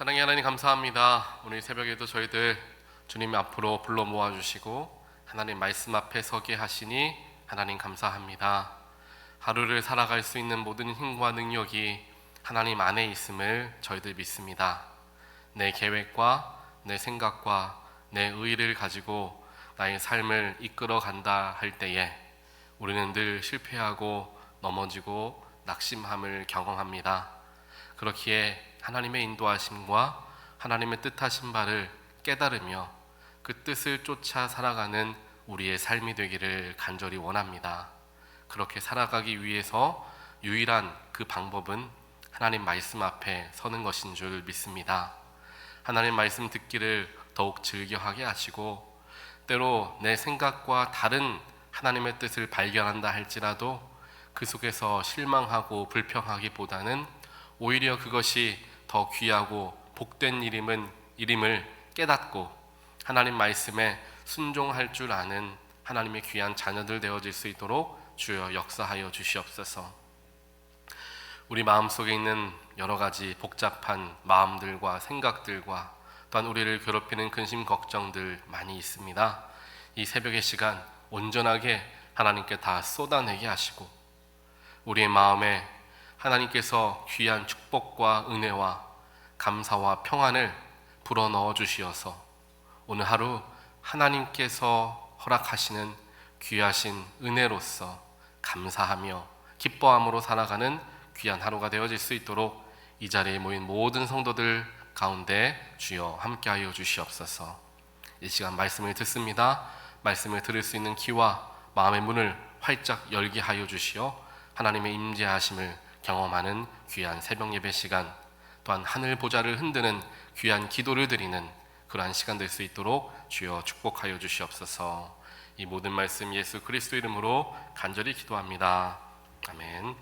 사랑의 하나님 감사합니다. 오늘 새벽에도 저희들 주님 앞으로 불러 모아주시고 하나님 말씀 앞에 서게 하시니 하나님 감사합니다. 하루를 살아갈 수 있는 모든 힘과 능력이 하나님 안에 있음을 저희들 믿습니다. 내 계획과 내 생각과 내 의의를 가지고 나의 삶을 이끌어 간다 할 때에 우리는 늘 실패하고 넘어지고 낙심함을 경험합니다. 그렇기에 하나님의 인도하심과 하나님의 뜻하신 바를 깨달으며 그 뜻을 쫓아 살아가는 우리의 삶이 되기를 간절히 원합니다. 그렇게 살아가기 위해서 유일한 그 방법은 하나님 말씀 앞에 서는 것인 줄 믿습니다. 하나님 말씀 듣기를 더욱 즐겨하게 하시고 때로 내 생각과 다른 하나님의 뜻을 발견한다 할지라도 그 속에서 실망하고 불평하기보다는 오히려 그것이 더 귀하고 복된 일임을 깨닫고 하나님 말씀에 순종할 줄 아는 하나님의 귀한 자녀들 되어질 수 있도록 주여 역사하여 주시옵소서. 우리 마음속에 있는 여러 가지 복잡한 마음들과 생각들과 또한 우리를 괴롭히는 근심 걱정들 많이 있습니다. 이 새벽의 시간 온전하게 하나님께 다 쏟아내게 하시고 우리의 마음에 하나님께서 귀한 축복과 은혜와 감사와 평안을 불어넣어 주시어서 오늘 하루 하나님께서 허락하시는 귀하신 은혜로서 감사하며 기뻐함으로 살아가는 귀한 하루가 되어질 수 있도록 이 자리에 모인 모든 성도들 가운데 주여 함께하여 주시옵소서. 이 시간 말씀을 듣습니다. 말씀을 들을 수 있는 귀와 마음의 문을 활짝 열게 하여 주시어 하나님의 임재하심을 경험하는 귀한 새벽 예배 시간, 또한 하늘 보좌를 흔드는 귀한 기도를 드리는 그러한 시간 될 수 있도록 주여 축복하여 주시옵소서. 이 모든 말씀 예수 그리스도 이름으로 간절히 기도합니다. 아멘.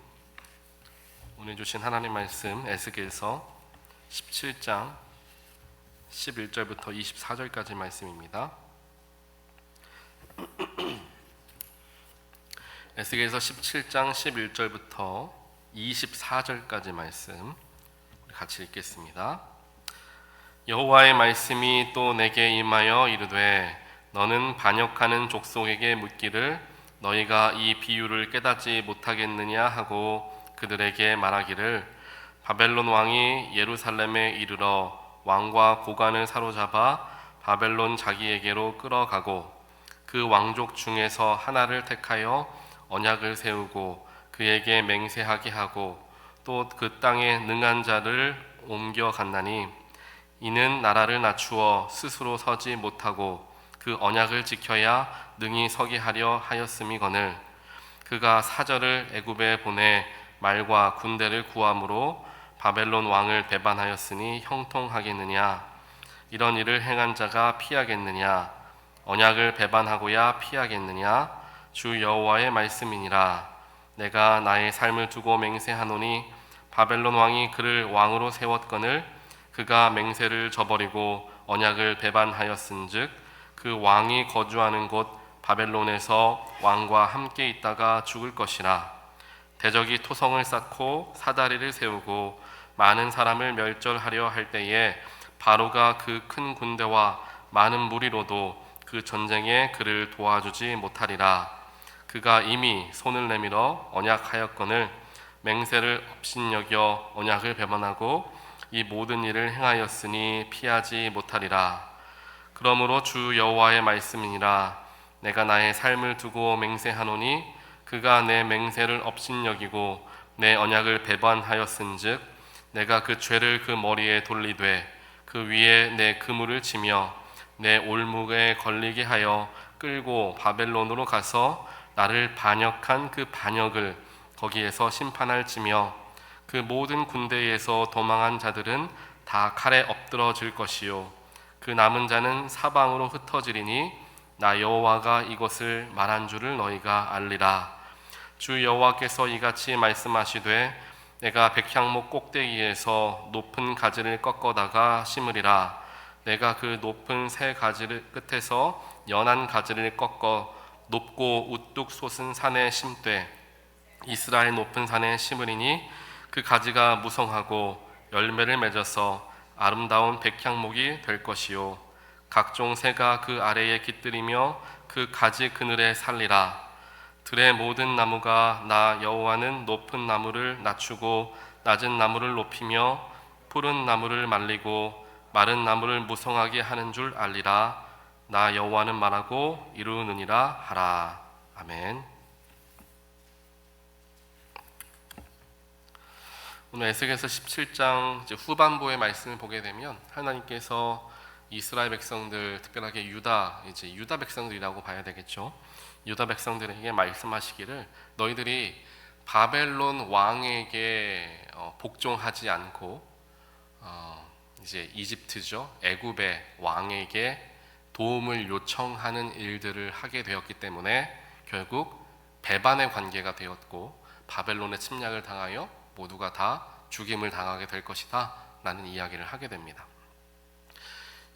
오늘 주신 하나님 말씀 에스겔서 17장 11절부터 24절까지 말씀입니다. 에스겔서 17장 11절부터 24절까지 말씀 같이 읽겠습니다. 여호와의 말씀이 또 내게 임하여 이르되 너는 반역하는 족속에게 묻기를 너희가 이 비유를 깨닫지 못하겠느냐 하고 그들에게 말하기를 바벨론 왕이 예루살렘에 이르러 왕과 고관을 사로잡아 바벨론 자기에게로 끌어가고 그 왕족 중에서 하나를 택하여 언약을 세우고 그에게 맹세하게 하고 또 그 땅에 능한 자를 옮겨갔나니 이는 나라를 낮추어 스스로 서지 못하고 그 언약을 지켜야 능히 서게 하려 하였음이거늘 그가 사절을 애굽에 보내 말과 군대를 구함으로 바벨론 왕을 배반하였으니 형통하겠느냐? 이런 일을 행한 자가 피하겠느냐? 언약을 배반하고야 피하겠느냐? 주 여호와의 말씀이니라. 내가 나의 삶을 두고 맹세하노니 바벨론 왕이 그를 왕으로 세웠거늘 그가 맹세를 저버리고 언약을 배반하였은즉 그 왕이 거주하는 곳 바벨론에서 왕과 함께 있다가 죽을 것이라. 대적이 토성을 쌓고 사다리를 세우고 많은 사람을 멸절하려 할 때에 바로가 그 큰 군대와 많은 무리로도 그 전쟁에 그를 도와주지 못하리라. 그가 이미 손을 내밀어 언약하였거늘 맹세를 업신여겨 언약을 배반하고 이 모든 일을 행하였으니 피하지 못하리라. 그러므로 주 여호와의 말씀이니라. 내가 나의 삶을 두고 맹세하노니 그가 내 맹세를 업신여기고 내 언약을 배반하였은즉 내가 그 죄를 그 머리에 돌리되 그 위에 내 그물을 치며 내 올무게에 걸리게 하여 끌고 바벨론으로 가서 나를 반역한 그 반역을 거기에서 심판할지며 그 모든 군대에서 도망한 자들은 다 칼에 엎드러질 것이요 그 남은 자는 사방으로 흩어지리니 나 여호와가 이것을 말한 줄을 너희가 알리라. 주 여호와께서 이같이 말씀하시되 내가 백향목 꼭대기에서 높은 가지를 꺾어다가 심으리라. 내가 그 높은 새 가지를 끝에서 연한 가지를 꺾어 높고 우뚝 솟은 산에 심되 이스라엘 높은 산에 심으리니 그 가지가 무성하고 열매를 맺어서 아름다운 백향목이 될 것이요 각종 새가 그 아래에 깃들이며 그 가지 그늘에 살리라. 들의 모든 나무가 나 여호와는 높은 나무를 낮추고 낮은 나무를 높이며 푸른 나무를 말리고 마른 나무를 무성하게 하는 줄 알리라. 나 여호와는 말하고 이루느니라 하라. 아멘. 오늘 에스겔서 17장 후반부의 말씀을 보게 되면 하나님께서 이스라엘 백성들, 특별하게 유다 백성들이라고 봐야 되겠죠. 유다 백성들에게 말씀하시기를 너희들이 바벨론 왕에게 복종하지 않고 이제 이집트죠, 애굽의 왕에게 도움을 요청하는 일들을 하게 되었기 때문에 결국 배반의 관계가 되었고 바벨론의 침략을 당하여 모두가 다 죽임을 당하게 될 것이다 라는 이야기를 하게 됩니다.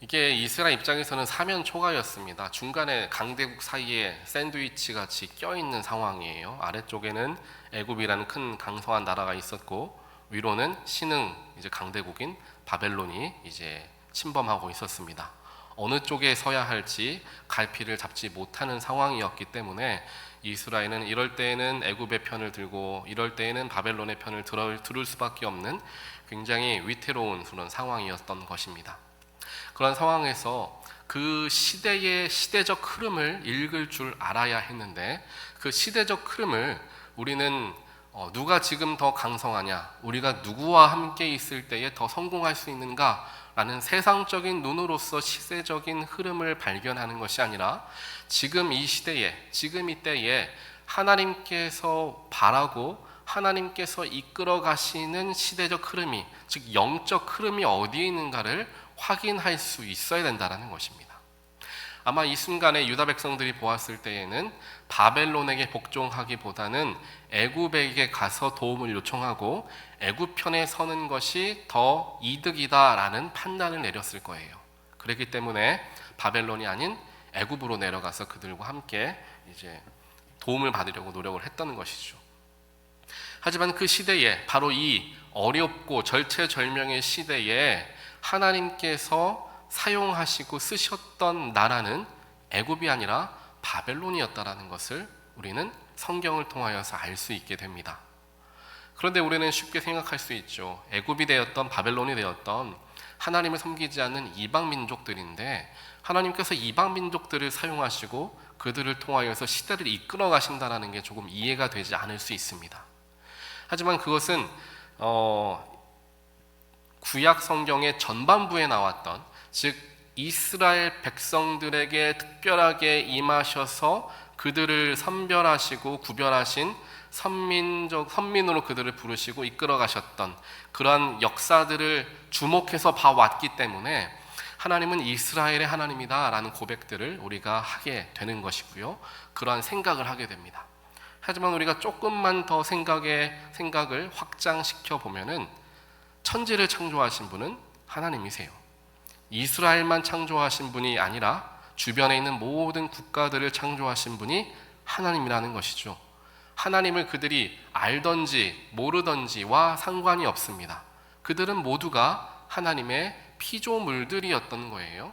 이게 이스라엘 입장에서는 사면 초가였습니다. 중간에 강대국 사이에 샌드위치 같이 껴있는 상황이에요. 아래쪽에는 애굽이라는 큰 강성한 나라가 있었고 위로는 신흥 이제 강대국인 바벨론이 이제 침범하고 있었습니다. 어느 쪽에 서야 할지 갈피를 잡지 못하는 상황이었기 때문에 이스라엘은 이럴 때에는 애굽의 편을 들고 이럴 때에는 바벨론의 편을 들을 수밖에 없는 굉장히 위태로운 그런 상황이었던 것입니다. 그런 상황에서 그 시대의 시대적 흐름을 읽을 줄 알아야 했는데 그 시대적 흐름을 우리는 누가 지금 더 강성하냐, 우리가 누구와 함께 있을 때에 더 성공할 수 있는가 라는 세상적인 눈으로서 시대적인 흐름을 발견하는 것이 아니라 지금 이 시대에, 지금 이 때에 하나님께서 바라고 하나님께서 이끌어 가시는 시대적 흐름이, 즉 영적 흐름이 어디에 있는가를 확인할 수 있어야 된다는 것입니다. 아마 이 순간에 유다 백성들이 보았을 때에는 바벨론에게 복종하기보다는 애굽에게 가서 도움을 요청하고 애굽 편에 서는 것이 더 이득이다라는 판단을 내렸을 거예요. 그렇기 때문에 바벨론이 아닌 애굽으로 내려가서 그들과 함께 이제 도움을 받으려고 노력을 했던 것이죠. 하지만 그 시대에, 바로 이 어렵고 절체절명의 시대에 하나님께서 사용하시고 쓰셨던 나라는 애굽이 아니라 바벨론이었다라는 것을 우리는 성경을 통하여서 알 수 있게 됩니다. 그런데 우리는 쉽게 생각할 수 있죠. 애굽이 되었던 바벨론이 되었던 하나님을 섬기지 않는 이방 민족들인데 하나님께서 이방 민족들을 사용하시고 그들을 통하여서 시대를 이끌어 가신다는 게 조금 이해가 되지 않을 수 있습니다. 하지만 그것은 구약 성경의 전반부에 나왔던, 즉 이스라엘 백성들에게 특별하게 임하셔서 그들을 선별하시고 구별하신 선민으로 그들을 부르시고 이끌어 가셨던 그러한 역사들을 주목해서 봐왔기 때문에 하나님은 이스라엘의 하나님이다 라는 고백들을 우리가 하게 되는 것이고요, 그러한 생각을 하게 됩니다. 하지만 우리가 조금만 더 생각을 확장시켜 보면은 천지를 창조하신 분은 하나님이세요. 이스라엘만 창조하신 분이 아니라 주변에 있는 모든 국가들을 창조하신 분이 하나님이라는 것이죠. 하나님을 그들이 알던지 모르던지와 상관이 없습니다. 그들은 모두가 하나님의 피조물들이었던 거예요.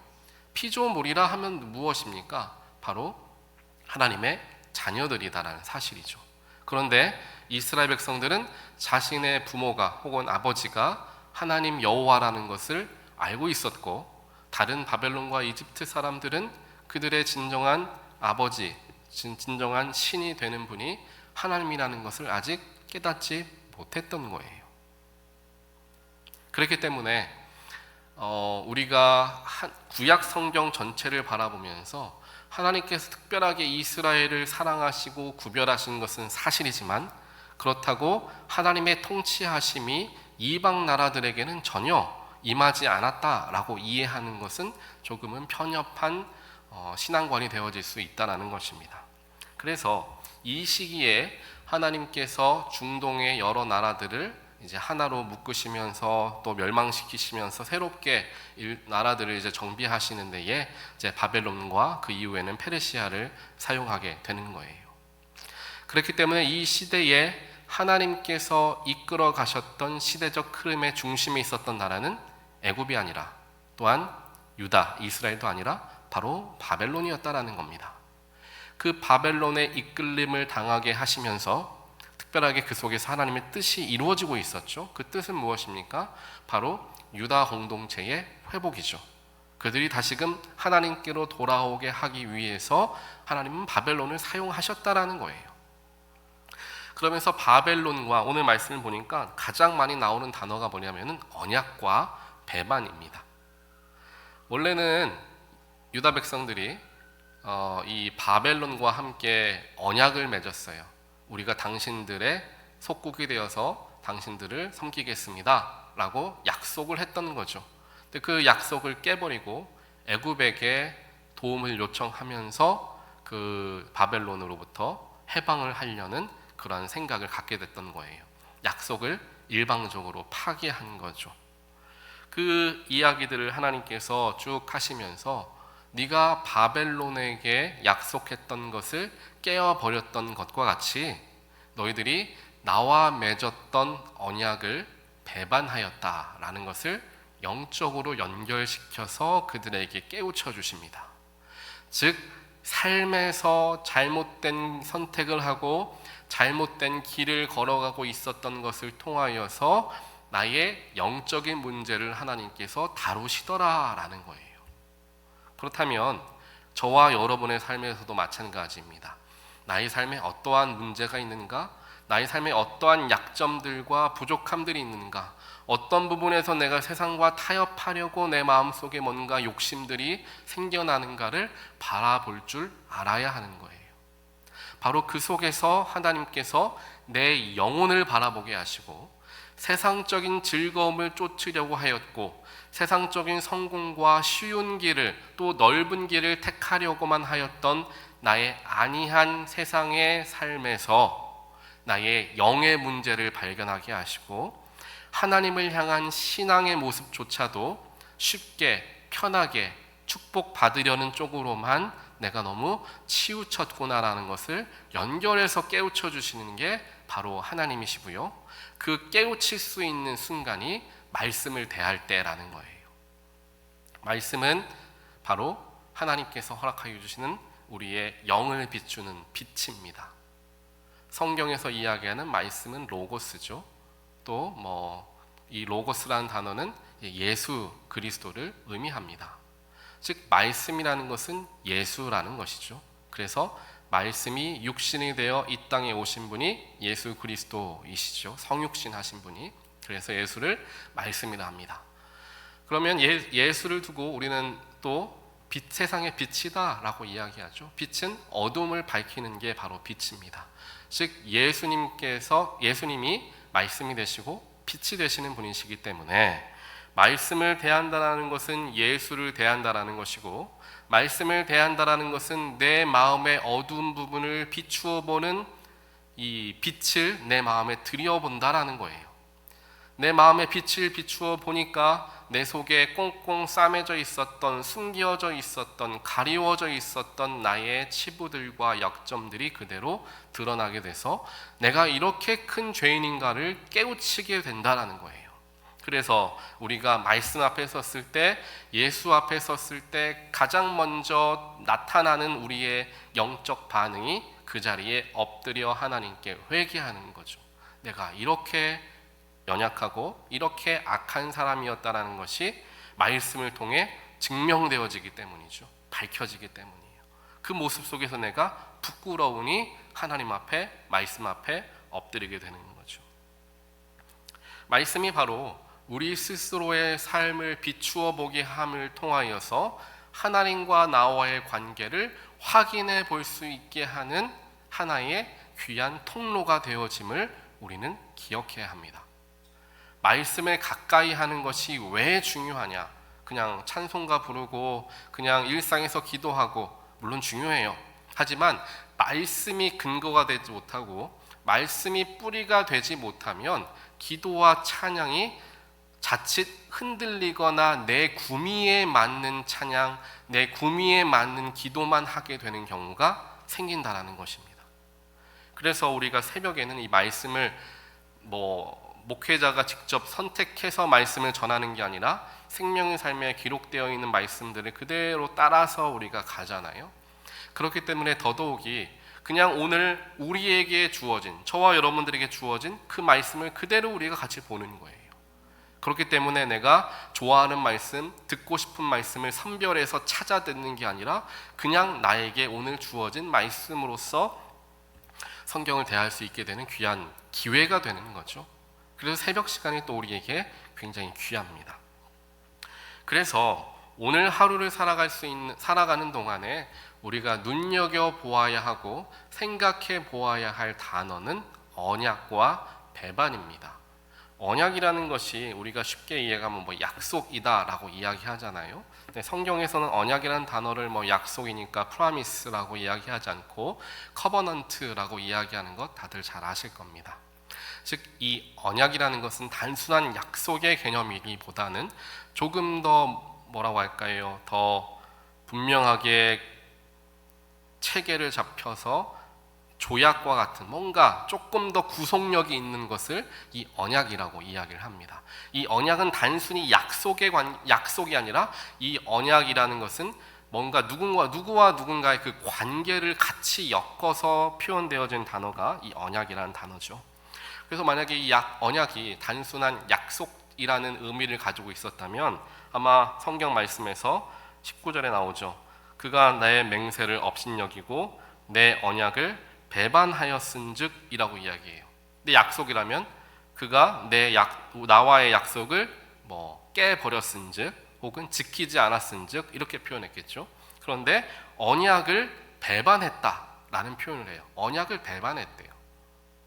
피조물이라 하면 무엇입니까? 바로 하나님의 자녀들이다라는 사실이죠. 그런데 이스라엘 백성들은 자신의 부모가 혹은 아버지가 하나님 여호와라는 것을 알고 있었고, 다른 바벨론과 이집트 사람들은 그들의 진정한 아버지, 진정한 신이 되는 분이 하나님이라는 것을 아직 깨닫지 못했던 거예요. 그렇기 때문에 우리가 구약 성경 전체를 바라보면서 하나님께서 특별하게 이스라엘을 사랑하시고 구별하신 것은 사실이지만 그렇다고 하나님의 통치하심이 이방 나라들에게는 전혀 임하지 않았다라고 이해하는 것은 조금은 편협한 신앙관이 되어질 수 있다는 것입니다. 그래서 이 시기에 하나님께서 중동의 여러 나라들을 이제 하나로 묶으시면서 또 멸망시키시면서 새롭게 나라들을 이제 정비하시는 데에 이제 바벨론과 그 이후에는 페르시아를 사용하게 되는 거예요. 그렇기 때문에 이 시대에 하나님께서 이끌어 가셨던 시대적 흐름의 중심에 있었던 나라는 애굽이 아니라, 또한 유다, 이스라엘도 아니라 바로 바벨론이었다라는 겁니다. 그 바벨론의 이끌림을 당하게 하시면서 특별하게 그 속에서 하나님의 뜻이 이루어지고 있었죠. 그 뜻은 무엇입니까? 바로 유다 공동체의 회복이죠. 그들이 다시금 하나님께로 돌아오게 하기 위해서 하나님은 바벨론을 사용하셨다라는 거예요. 그러면서 바벨론과 오늘 말씀을 보니까 가장 많이 나오는 단어가 뭐냐면은 언약과 배반입니다. 원래는 유다 백성들이 이 바벨론과 함께 언약을 맺었어요. 우리가 당신들의 속국이 되어서 당신들을 섬기겠습니다 라고 약속을 했던 거죠. 근데 그 약속을 깨버리고 애굽에게 도움을 요청하면서 그 바벨론으로부터 해방을 하려는 그러한 생각을 갖게 됐던 거예요. 약속을 일방적으로 파기한 거죠. 그 이야기들을 하나님께서 쭉 하시면서 네가 바벨론에게 약속했던 것을 깨어버렸던 것과 같이 너희들이 나와 맺었던 언약을 배반하였다라는 것을 영적으로 연결시켜서 그들에게 깨우쳐 주십니다. 즉 삶에서 잘못된 선택을 하고 잘못된 길을 걸어가고 있었던 것을 통하여서 나의 영적인 문제를 하나님께서 다루시더라라는 거예요. 그렇다면 저와 여러분의 삶에서도 마찬가지입니다. 나의 삶에 어떠한 문제가 있는가? 나의 삶에 어떠한 약점들과 부족함들이 있는가? 어떤 부분에서 내가 세상과 타협하려고 내 마음속에 뭔가 욕심들이 생겨나는가를 바라볼 줄 알아야 하는 거예요. 바로 그 속에서 하나님께서 내 영혼을 바라보게 하시고 세상적인 즐거움을 쫓으려고 하였고 세상적인 성공과 쉬운 길을 또 넓은 길을 택하려고만 하였던 나의 안이한 세상의 삶에서 나의 영의 문제를 발견하게 하시고 하나님을 향한 신앙의 모습조차도 쉽게 편하게 축복받으려는 쪽으로만 내가 너무 치우쳤구나라는 것을 연결해서 깨우쳐 주시는 게 바로 하나님이시고요. 그 깨우칠 수 있는 순간이 말씀을 대할 때라는 거예요. 말씀은 바로 하나님께서 허락하여 주시는 우리의 영을 비추는 빛입니다. 성경에서 이야기하는 말씀은 로고스죠. 또 이 로고스라는 단어는 예수 그리스도를 의미합니다. 즉 말씀이라는 것은 예수라는 것이죠. 그래서 말씀이 육신이 되어 이 땅에 오신 분이 예수 그리스도이시죠. 성육신 하신 분이. 그래서 예수를 말씀이라 합니다. 그러면 예수를 두고 우리는 또 세상의 빛이다 라고 이야기하죠. 빛은 어둠을 밝히는 게 바로 빛입니다. 즉 예수님이 말씀이 되시고 빛이 되시는 분이시기 때문에 말씀을 대한다라는 것은 예수를 대한다라는 것이고 말씀을 대한다라는 것은 내 마음의 어두운 부분을 비추어 보는 이 빛을 내 마음에 들여본다라는 거예요. 내 마음의 빛을 비추어 보니까 내 속에 꽁꽁 싸매져 있었던, 숨겨져 있었던, 가리워져 있었던 나의 치부들과 약점들이 그대로 드러나게 돼서 내가 이렇게 큰 죄인인가를 깨우치게 된다는 거예요. 그래서 우리가 말씀 앞에 섰을 때, 예수 앞에 섰을 때 가장 먼저 나타나는 우리의 영적 반응이 그 자리에 엎드려 하나님께 회개하는 거죠. 내가 이렇게 연약하고 이렇게 악한 사람이었다라는 것이 말씀을 통해 증명되어지기 때문이죠. 밝혀지기 때문이에요. 그 모습 속에서 내가 부끄러우니 하나님 앞에, 말씀 앞에 엎드리게 되는 거죠. 말씀이 바로 우리 스스로의 삶을 비추어 보게 함을 통하여서 하나님과 나와의 관계를 확인해 볼 수 있게 하는 하나의 귀한 통로가 되어짐을 우리는 기억해야 합니다. 말씀을 가까이 하는 것이 왜 중요하냐? 그냥 찬송가 부르고 그냥 일상에서 기도하고 물론 중요해요. 하지만 말씀이 근거가 되지 못하고 말씀이 뿌리가 되지 못하면 기도와 찬양이 자칫 흔들리거나 내 구미에 맞는 찬양, 내 구미에 맞는 기도만 하게 되는 경우가 생긴다라는 것입니다. 그래서 우리가 새벽에는 이 말씀을 목회자가 직접 선택해서 말씀을 전하는 게 아니라 생명의 삶에 기록되어 있는 말씀들을 그대로 따라서 우리가 가잖아요. 그렇기 때문에 더더욱이 그냥 오늘 우리에게 주어진, 저와 여러분들에게 주어진 그 말씀을 그대로 우리가 같이 보는 거예요. 그렇기 때문에 내가 좋아하는 말씀, 듣고 싶은 말씀을 선별해서 찾아 듣는 게 아니라 그냥 나에게 오늘 주어진 말씀으로서 성경을 대할 수 있게 되는 귀한 기회가 되는 거죠. 그래서 새벽 시간이 또 우리에게 굉장히 귀합니다. 그래서 오늘 하루를 살아가는 동안에 우리가 눈여겨보아야 하고 생각해 보아야 할 단어는 언약과 배반입니다. 언약이라는 것이 우리가 쉽게 이해하면 약속이다라고 이야기하잖아요. 근데 성경에서는 언약이라는 단어를 약속이니까 promise라고 이야기하지 않고 covenant라고 이야기하는 것 다들 잘 아실 겁니다. 즉 이 언약이라는 것은 단순한 약속의 개념이기보다는 조금 더 더 분명하게 체계를 잡혀서 조약과 같은 뭔가 조금 더 구속력이 있는 것을 이 언약이라고 이야기를 합니다. 이 언약은 단순히 약속이 아니라 이 언약이라는 것은 뭔가 누구와 누군가의 그 관계를 같이 엮어서 표현되어진 단어가 이 언약이라는 단어죠. 그래서 만약에 이 언약이 단순한 약속이라는 의미를 가지고 있었다면 아마 성경 말씀에서 19절에 나오죠. 그가 나의 맹세를 업신여기고 내 언약을 배반하였은즉 이라고 이야기해요. 근데 약속이라면 그가 나와의 약속을 깨버렸은즉 혹은 지키지 않았은즉 이렇게 표현했겠죠. 그런데 언약을 배반했다라는 표현을 해요. 언약을 배반했대요.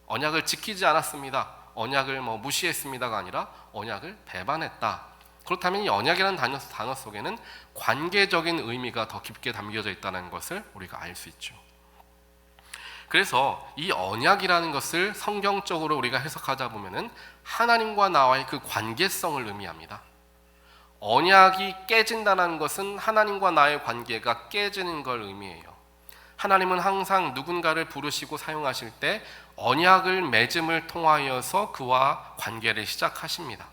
언약을 지키지 않았습니다. 언약을 무시했습니다가 아니라 언약을 배반했다. 그렇다면 이 언약이라는 단어 속에는 관계적인 의미가 더 깊게 담겨져 있다는 것을 우리가 알 수 있죠. 그래서 이 언약이라는 것을 성경적으로 우리가 해석하다 보면은 하나님과 나와의 그 관계성을 의미합니다. 언약이 깨진다는 것은 하나님과 나의 관계가 깨지는 걸 의미해요. 하나님은 항상 누군가를 부르시고 사용하실 때 언약을 맺음을 통하여서 그와 관계를 시작하십니다.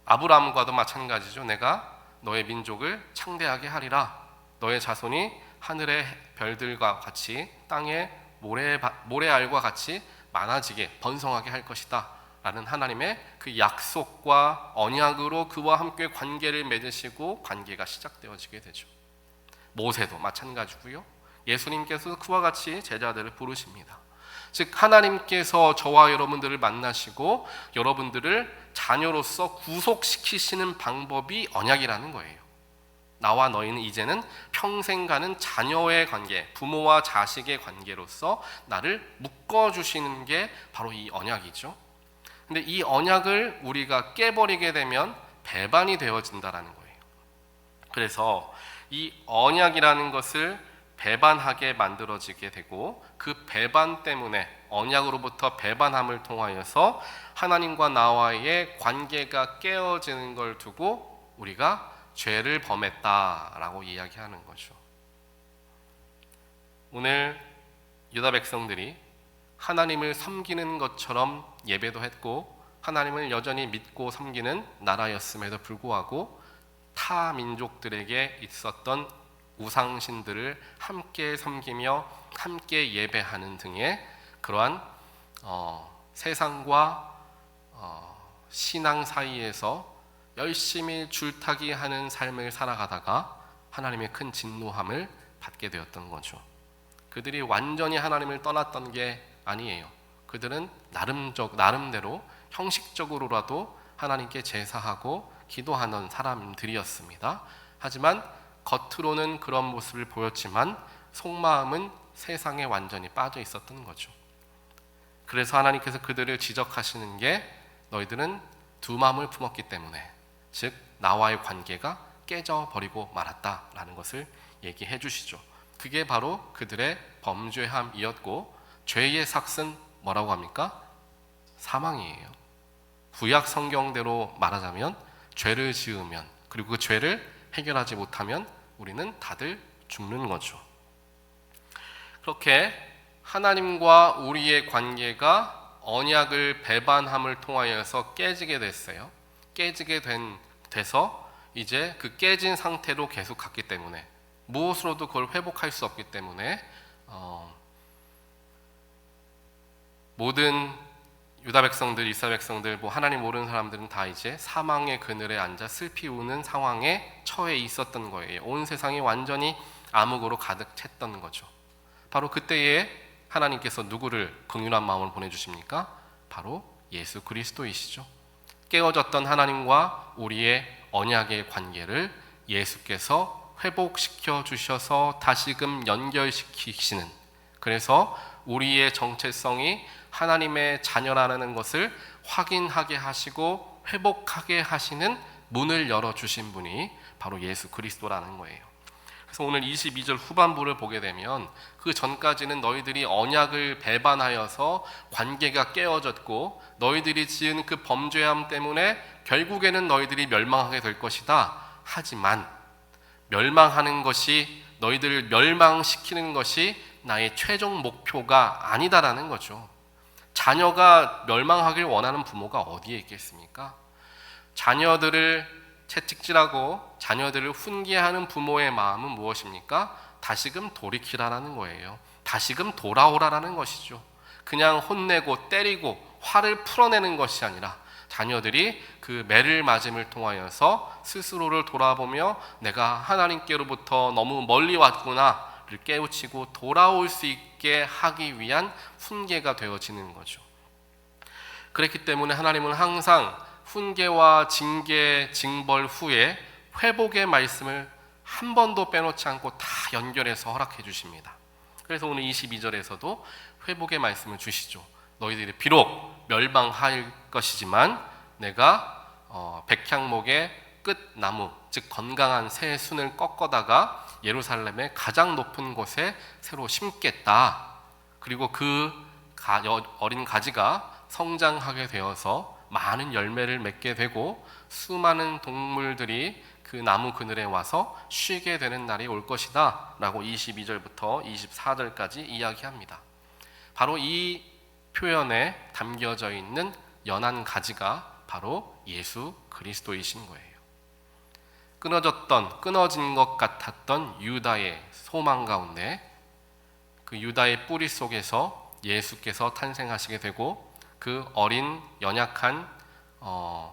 아브라함과도 마찬가지죠. 내가 너의 민족을 창대하게 하리라. 너의 자손이 하늘의 별들과 같이 땅의 모래알과 같이 많아지게 번성하게 할 것이다 라는 하나님의 그 약속과 언약으로 그와 함께 관계를 맺으시고 관계가 시작되어지게 되죠. 모세도 마찬가지고요. 예수님께서 그와 같이 제자들을 부르십니다. 즉 하나님께서 저와 여러분들을 만나시고 여러분들을 자녀로서 구속시키시는 방법이 언약이라는 거예요. 나와 너희는 이제는 평생 가는 자녀의 관계, 부모와 자식의 관계로서 나를 묶어주시는 게 바로 이 언약이죠. 근데 이 언약을 우리가 깨버리게 되면 배반이 되어진다라는 거예요. 그래서 이 언약이라는 것을 배반하게 만들어지게 되고 그 배반 때문에 언약으로부터 배반함을 통하여서 하나님과 나와의 관계가 깨어지는 걸 두고 우리가 죄를 범했다라고 이야기하는 거죠. 오늘 유다 백성들이 하나님을 섬기는 것처럼 예배도 했고 하나님을 여전히 믿고 섬기는 나라였음에도 불구하고 타 민족들에게 있었던 우상신들을 함께 섬기며 함께 예배하는 등의 그러한 세상과 신앙 사이에서 열심히 줄타기하는 삶을 살아가다가 하나님의 큰 진노함을 받게 되었던 거죠. 그들이 완전히 하나님을 떠났던 게 아니에요. 그들은 나름대로 형식적으로라도 하나님께 제사하고 기도하는 사람들이었습니다. 하지만 겉으로는 그런 모습을 보였지만 속마음은 세상에 완전히 빠져 있었던 거죠. 그래서 하나님께서 그들을 지적하시는 게 너희들은 두 마음을 품었기 때문에, 즉 나와의 관계가 깨져버리고 말았다라는 것을 얘기해 주시죠. 그게 바로 그들의 범죄함이었고 죄의 삭은 뭐라고 합니까? 사망이에요. 구약 성경대로 말하자면 죄를 지으면 그리고 그 죄를 해결하지 못하면 우리는 다들 죽는 거죠. 그렇게 하나님과 우리의 관계가 언약을 배반함을 통하여서 깨지게 됐어요. 돼서 이제 그 깨진 상태로 계속 갔기 때문에 무엇으로도 그걸 회복할 수 없기 때문에 모든 유다 백성들, 이스라엘 백성들, 하나님 모르는 사람들은 다 이제 사망의 그늘에 앉아 슬피 우는 상황에 처해 있었던 거예요. 온 세상이 완전히 암흑으로 가득 찼던 거죠. 바로 그때에 하나님께서 누구를 긍휼한 마음을 보내주십니까? 바로 예수 그리스도이시죠. 깨어졌던 하나님과 우리의 언약의 관계를 예수께서 회복시켜 주셔서 다시금 연결시키시는, 그래서 우리의 정체성이 하나님의 자녀라는 것을 확인하게 하시고 회복하게 하시는 문을 열어주신 분이 바로 예수 그리스도라는 거예요. 그래서 오늘 22절 후반부를 보게 되면 그 전까지는 너희들이 언약을 배반하여서 관계가 깨어졌고 너희들이 지은 그 범죄함 때문에 결국에는 너희들이 멸망하게 될 것이다. 하지만 멸망하는 것이, 너희들을 멸망시키는 것이 나의 최종 목표가 아니다라는 거죠. 자녀가 멸망하길 원하는 부모가 어디에 있겠습니까? 자녀들을 채찍질하고 자녀들을 훈계하는 부모의 마음은 무엇입니까? 다시금 돌이키라라는 거예요. 다시금 돌아오라라는 것이죠. 그냥 혼내고 때리고 화를 풀어내는 것이 아니라 자녀들이 그 매를 맞음을 통하여서 스스로를 돌아보며 내가 하나님께로부터 너무 멀리 왔구나를 깨우치고 돌아올 수 있게 하기 위한 훈계가 되어지는 거죠. 그렇기 때문에 하나님은 항상 훈계와 징계, 징벌 후에 회복의 말씀을 한 번도 빼놓지 않고 다 연결해서 허락해 주십니다. 그래서 오늘 22절에서도 회복의 말씀을 주시죠. 너희들이 비록 멸망할 것이지만 내가 백향목의 끝나무, 즉 건강한 새 순을 꺾어다가 예루살렘의 가장 높은 곳에 새로 심겠다. 그리고 그 어린 가지가 성장하게 되어서 많은 열매를 맺게 되고 수많은 동물들이 그 나무 그늘에 와서 쉬게 되는 날이 올 것이다 라고 22절부터 24절까지 이야기합니다. 바로 이 표현에 담겨져 있는 연한 가지가 바로 예수 그리스도이신 거예요. 끊어진 것 같았던 유다의 소망 가운데 그 유다의 뿌리 속에서 예수께서 탄생하시게 되고 그 어린 연약한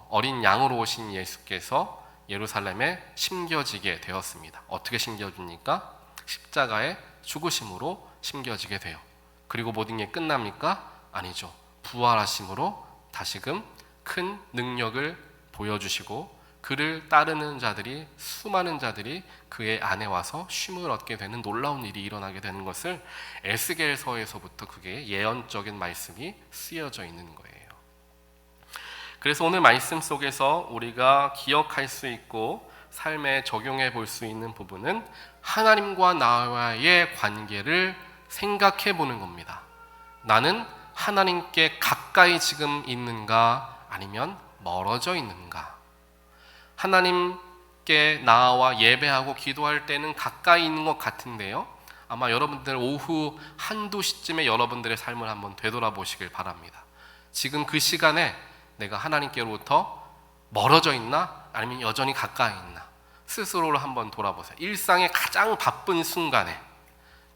어린 양으로 오신 예수께서 예루살렘에 심겨지게 되었습니다. 어떻게 심겨집니까? 십자가의 죽으심으로 심겨지게 돼요. 그리고 모든 게 끝납니까? 아니죠. 부활하심으로 다시금 큰 능력을 보여주시고 그를 따르는 자들이, 수많은 자들이 그의 안에 와서 쉼을 얻게 되는 놀라운 일이 일어나게 되는 것을 에스겔서에서부터 그게 예언적인 말씀이 쓰여져 있는 거예요. 그래서 오늘 말씀 속에서 우리가 기억할 수 있고 삶에 적용해 볼 수 있는 부분은 하나님과 나와의 관계를 생각해 보는 겁니다. 나는 하나님께 가까이 지금 있는가 아니면 멀어져 있는가? 하나님께 나와 예배하고 기도할 때는 가까이 있는 것 같은데요, 아마 여러분들 오후 1-2시쯤에 여러분들의 삶을 한번 되돌아보시길 바랍니다. 지금 그 시간에 내가 하나님께로부터 멀어져 있나 아니면 여전히 가까이 있나? 스스로를 한번 돌아보세요. 일상의 가장 바쁜 순간에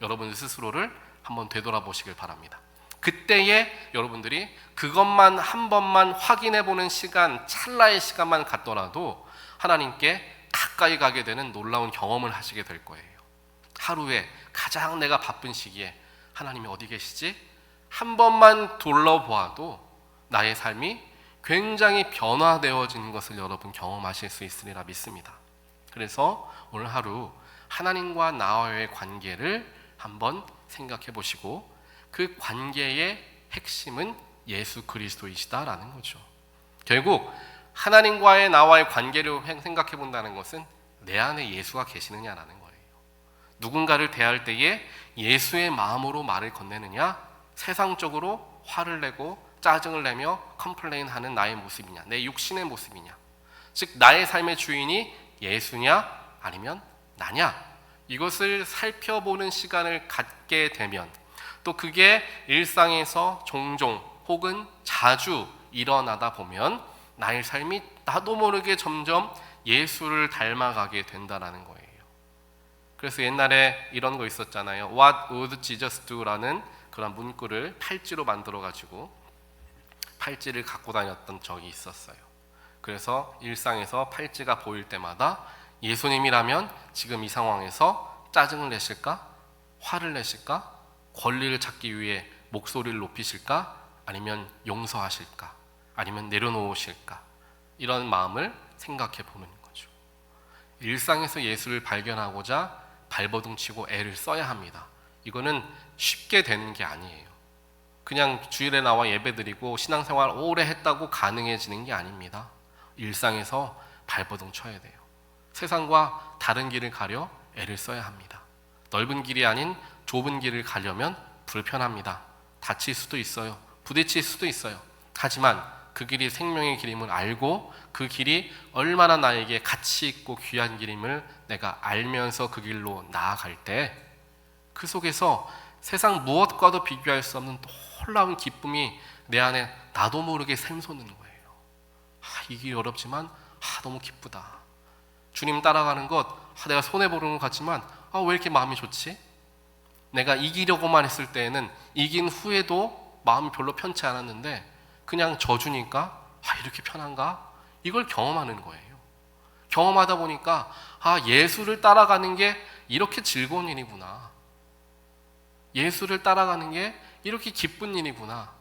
여러분 스스로를 한번 되돌아보시길 바랍니다. 그때에 여러분들이 그것만 한 번만 확인해 보는 시간, 찰나의 시간만 갖더라도 하나님께 가까이 가게 되는 놀라운 경험을 하시게 될 거예요. 하루에 가장 내가 바쁜 시기에 하나님이 어디 계시지? 한 번만 둘러보아도 나의 삶이 굉장히 변화되어지는 것을 여러분 경험하실 수 있으리라 믿습니다. 그래서 오늘 하루 하나님과 나와의 관계를 한번 생각해 보시고 그 관계의 핵심은 예수 그리스도이시다라는 거죠. 결국 하나님과의 나와의 관계를 생각해 본다는 것은 내 안에 예수가 계시느냐라는 거예요. 누군가를 대할 때에 예수의 마음으로 말을 건네느냐, 세상적으로 화를 내고 짜증을 내며 컴플레인하는 나의 모습이냐, 내 육신의 모습이냐, 즉 나의 삶의 주인이 예수냐 아니면 나냐, 이것을 살펴보는 시간을 갖게 되면 또 그게 일상에서 종종 혹은 자주 일어나다 보면 나의 삶이 나도 모르게 점점 예수를 닮아가게 된다라는 거예요. 그래서 옛날에 이런 거 있었잖아요. What would Jesus do?라는 그런 문구를 팔찌로 만들어 가지고 팔찌를 갖고 다녔던 적이 있었어요. 그래서 일상에서 팔찌가 보일 때마다 예수님이라면 지금 이 상황에서 짜증을 내실까? 화를 내실까? 권리를 찾기 위해 목소리를 높이실까? 아니면 용서하실까? 아니면 내려놓으실까? 이런 마음을 생각해 보는 거죠. 일상에서 예수를 발견하고자 발버둥 치고 애를 써야 합니다. 이거는 쉽게 되는 게 아니에요. 그냥 주일에 나와 예배드리고 신앙생활 오래 했다고 가능해지는 게 아닙니다. 일상에서 발버둥 쳐야 돼요. 세상과 다른 길을 가려 애를 써야 합니다. 넓은 길이 아닌 좁은 길을 가려면 불편합니다. 다칠 수도 있어요. 부딪힐 수도 있어요. 하지만 그 길이 생명의 길임을 알고 그 길이 얼마나 나에게 가치 있고 귀한 길임을 내가 알면서 그 길로 나아갈 때 그 속에서 세상 무엇과도 비교할 수 없는 놀라운 기쁨이 내 안에 나도 모르게 샘솟는 거예요. 이 길이 어렵지만 너무 기쁘다. 주님 따라가는 것 내가 손해보는 것 같지만 왜 이렇게 마음이 좋지? 내가 이기려고만 했을 때에는 이긴 후에도 마음이 별로 편치 않았는데 그냥 져주니까 이렇게 편한가? 이걸 경험하는 거예요. 경험하다 보니까 예수를 따라가는 게 이렇게 즐거운 일이구나. 예수를 따라가는 게 이렇게 기쁜 일이구나.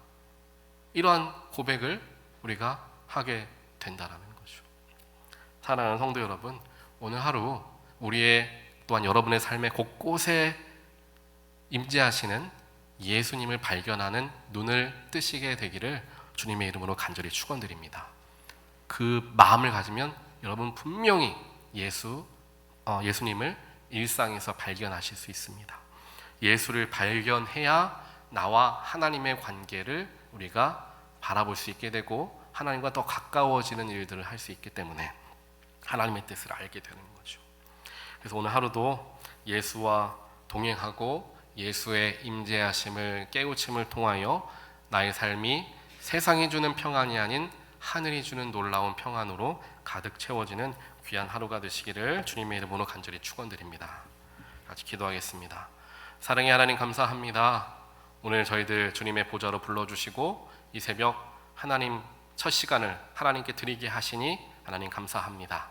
이러한 고백을 우리가 하게 된다라는 거죠. 사랑하는 성도 여러분, 오늘 하루 우리의 또한 여러분의 삶의 곳곳에 임재하시는 예수님을 발견하는 눈을 뜨시게 되기를 주님의 이름으로 간절히 축원드립니다. 그 마음을 가지면 여러분 분명히 예수님을 일상에서 발견하실 수 있습니다. 예수를 발견해야 나와 하나님의 관계를 우리가 바라볼 수 있게 되고 하나님과 더 가까워지는 일들을 할 수 있기 때문에 하나님의 뜻을 알게 되는 거죠. 그래서 오늘 하루도 예수와 동행하고 예수의 임재하심을 깨우침을 통하여 나의 삶이 세상이 주는 평안이 아닌 하늘이 주는 놀라운 평안으로 가득 채워지는 귀한 하루가 되시기를 주님의 이름으로 간절히 축원드립니다. 같이 기도하겠습니다. 사랑의 하나님 감사합니다. 오늘 저희들 주님의 보좌로 불러주시고 이 새벽 하나님 첫 시간을 하나님께 드리게 하시니 하나님 감사합니다.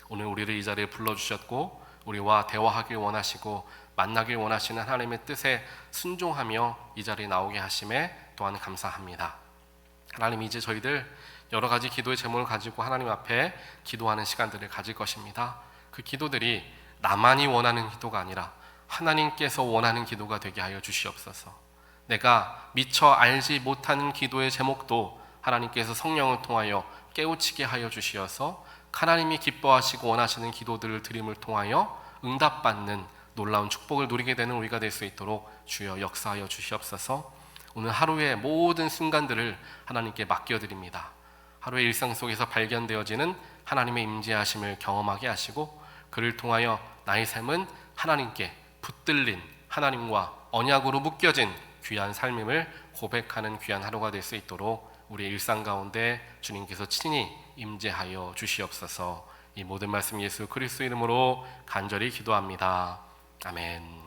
오늘 우리를 이 자리에 불러주셨고 우리와 대화하길 원하시고 만나길 원하시는 하나님의 뜻에 순종하며 이 자리에 나오게 하심에 또한 감사합니다. 하나님 이제 저희들 여러 가지 기도의 제목을 가지고 하나님 앞에 기도하는 시간들을 가질 것입니다. 그 기도들이 나만이 원하는 기도가 아니라 하나님께서 원하는 기도가 되게 하여 주시옵소서. 내가 미처 알지 못하는 기도의 제목도 하나님께서 성령을 통하여 깨우치게 하여 주시어서 하나님이 기뻐하시고 원하시는 기도들을 드림을 통하여 응답받는 놀라운 축복을 누리게 되는 우리가 될 수 있도록 주여 역사하여 주시옵소서. 오늘 하루의 모든 순간들을 하나님께 맡겨드립니다. 하루의 일상 속에서 발견되어지는 하나님의 임재하심을 경험하게 하시고 그를 통하여 나의 삶은 하나님께 붙들린 하나님과 언약으로 묶여진 귀한 삶임을 고백하는 귀한 하루가 될 수 있도록 우리의 일상 가운데 주님께서 친히 임재하여 주시옵소서. 이 모든 말씀 예수 그리스도 이름으로 간절히 기도합니다. 아멘.